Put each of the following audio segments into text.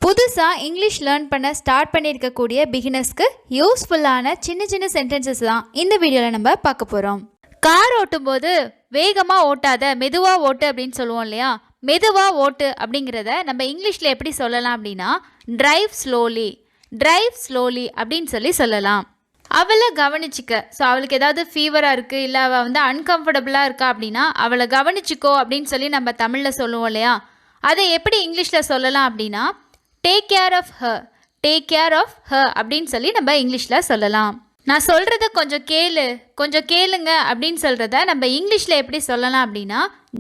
புதுசாக English learn பண்ண start பண்ணியிருக்கக்கூடிய பிகினர்ஸ்க்கு யூஸ்ஃபுல்லான சின்ன சின்ன சென்டென்சஸ் தான் இந்த வீடியோவில் நம்ம பார்க்க போகிறோம். கார் ஓட்டும்போது வேகமாக ஓட்டாத, மெதுவாக ஓட்டு அப்படின்னு சொல்லுவோம் இல்லையா? மெதுவாக ஓட்டு அப்படிங்கிறத நம்ம இங்கிலீஷில் எப்படி சொல்லலாம் அப்படின்னா டிரைவ் ஸ்லோலி, டிரைவ் ஸ்லோலி அப்படின்னு சொல்லலாம். அவளை கவனிச்சிக்க. ஸோ அவளுக்கு ஏதாவது ஃபீவராக இருக்குது, இல்லை அவள் வந்து அன்கம்ஃபர்டபுளாக இருக்கா அப்படின்னா அவளை கவனிச்சிக்கோ அப்படின்னு சொல்லி நம்ம தமிழில் சொல்லுவோம் இல்லையா? அதை எப்படி இங்கிலீஷில் சொல்லலாம் அப்படின்னா take care of her, take care of her அப்படின்னு சொல்லி நம்ம இங்கிலீஷில் சொல்லலாம். நான் சொல்கிறத கொஞ்சம் கேளுங்க அப்படின்னு சொல்கிறத நம்ம இங்கிலீஷில் எப்படி சொல்லலாம் அப்படின்னா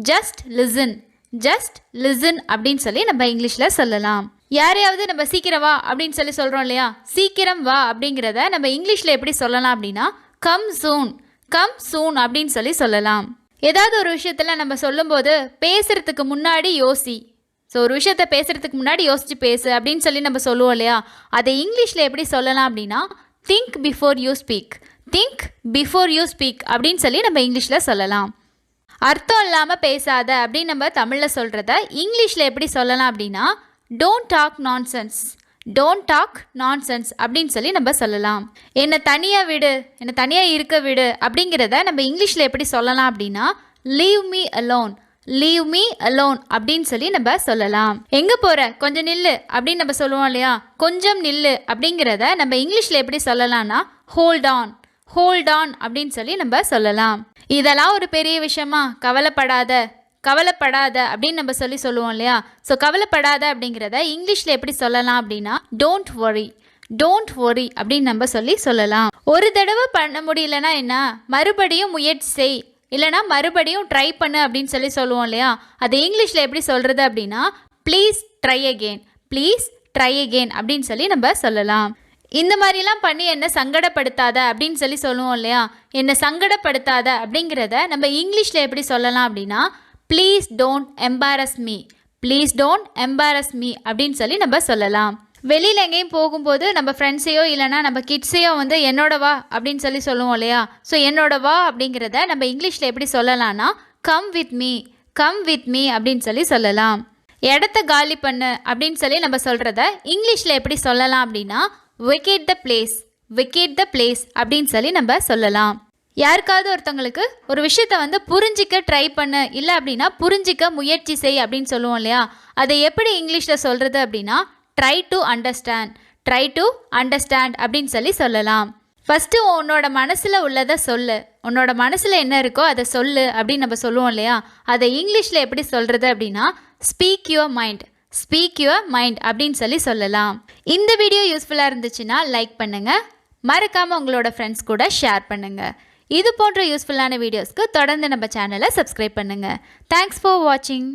ஜஸ்ட் லிசன், ஜஸ்ட் லிசன் அப்படின்னு சொல்லி நம்ம இங்கிலீஷில் சொல்லலாம். யாரையாவது நம்ம சீக்கிரம் வா அப்படின்னு சொல்லி சொல்கிறோம் இல்லையா? சீக்கிரம் வா அப்படிங்கிறத நம்ம இங்கிலீஷில் எப்படி சொல்லலாம் அப்படின்னா கம் சூன், கம் சூன் அப்படின்னு சொல்லலாம். ஏதாவது ஒரு விஷயத்தில் நம்ம சொல்லும்போது பேசுகிறதுக்கு முன்னாடி யோசி. ஸோ ஒரு விஷயத்த பேசுகிறதுக்கு முன்னாடி யோசிச்சு பேசு அப்படின்னு சொல்லி நம்ம சொல்லுவோம் இல்லையா? அதை இங்கிலீஷில் எப்படி சொல்லலாம் அப்படின்னா think before you speak, think before you speak அப்படின்னு சொல்லி நம்ம இங்கிலீஷில் சொல்லலாம். அர்த்தம் இல்லாமல் பேசாத அப்படின்னு நம்ம தமிழில் சொல்கிறத இங்கிலீஷில் எப்படி சொல்லலாம் அப்படின்னா don't talk nonsense, don't talk nonsense அப்படின்னு சொல்லி நம்ம சொல்லலாம். என்னை தனியாக விடு, என்னை தனியாக இருக்க விடு அப்படிங்கிறத நம்ம இங்கிலீஷில் எப்படி சொல்லலாம் அப்படின்னா leave me alone, leave me alone அப்படின்னு சொல்லி நம்ம சொல்லலாம். எங்கே போகிற, கொஞ்சம் நில்லு அப்படின்னு நம்ம சொல்லுவோம் இல்லையா? கொஞ்சம் நில்லு அப்படிங்கிறத நம்ம இங்கிலீஷில் எப்படி சொல்லலாம்னா ஹோல்ட் ஆன், ஹோல்ட் ஆன் அப்படின்னு சொல்லி நம்ம சொல்லலாம். இதெல்லாம் ஒரு பெரிய விஷயமா, கவலைப்படாத, கவலைப்படாத அப்படின்னு நம்ம சொல்லுவோம் இல்லையா? ஸோ கவலைப்படாத அப்படிங்கிறத இங்கிலீஷில் எப்படி சொல்லலாம் அப்படின்னா டோன்ட் வரி, டோன்ட் வரி அப்படின்னு நம்ம சொல்லலாம். ஒரு தடவை பண்ண முடியலன்னா என்ன, மறுபடியும் முயற்சி செய், இல்லைனா மறுபடியும் ட்ரை பண்ணு அப்படின்னு சொல்லுவோம் இல்லையா? அது இங்கிலீஷில் எப்படி சொல்கிறது அப்படின்னா please try again, please try again அப்படின்னு சொல்லி நம்ம சொல்லலாம். இந்த மாதிரிலாம் பண்ணி என்னை சங்கடப்படுத்தாத அப்படின்னு சொல்லுவோம் இல்லையா? என்னை சங்கடப்படுத்தாத அப்படிங்கிறத நம்ம இங்கிலீஷில் எப்படி சொல்லலாம் அப்படின்னா please don't embarrass me, please don't embarrass me அப்படின்னு நம்ம சொல்லலாம். வெளியில் எங்கேயும் போகும்போது நம்ம ஃப்ரெண்ட்ஸையோ இல்லைனா நம்ம கிட்ஸையோ வந்து என்னோட வா அப்படின்னு சொல்லுவோம் இல்லையா? ஸோ என்னோட வா அப்படிங்கிறத நம்ம இங்கிலீஷில் எப்படி சொல்லலாம்னா come with me, come with me அப்படின்னு சொல்லலாம். இடத்த காலி பண்ணு அப்படின்னு நம்ம சொல்கிறத இங்கிலீஷில் எப்படி சொல்லலாம் அப்படின்னா vacate the place, vacate the place அப்படின்னு நம்ம சொல்லலாம். யாருக்காவது ஒருத்தவங்களுக்கு ஒரு விஷயத்த வந்து புரிஞ்சிக்க ட்ரை பண்ணு, இல்லை அப்படின்னா புரிஞ்சிக்க முயற்சி செய் அப்படின்னு சொல்லுவோம் இல்லையா? அதை எப்படி இங்கிலீஷில் சொல்கிறது அப்படின்னா try to understand, try to understand அப்படின்னு சொல்லலாம். ஃபஸ்ட்டு உன்னோட மனசில் உள்ளதை சொல்லு, உன்னோட மனசில் என்ன இருக்கோ அதை சொல்லு அப்படின்னு நம்ம சொல்லுவோம் இல்லையா? அதை இங்கிலீஷில் எப்படி சொல்கிறது அப்படின்னா speak your mind, speak your mind அப்படின்னு சொல்லலாம். இந்த வீடியோ யூஸ்ஃபுல்லாக இருந்துச்சுன்னா லைக் பண்ணுங்கள், மறக்காமல் உங்களோட ஃப்ரெண்ட்ஸ் கூட ஷேர் பண்ணுங்கள். இது போன்ற யூஸ்ஃபுல்லான வீடியோஸ்க்கு தொடர்ந்து நம்ம சேனலை சப்ஸ்கிரைப் பண்ணுங்கள். தேங்க்ஸ் ஃபார் வாட்சிங்.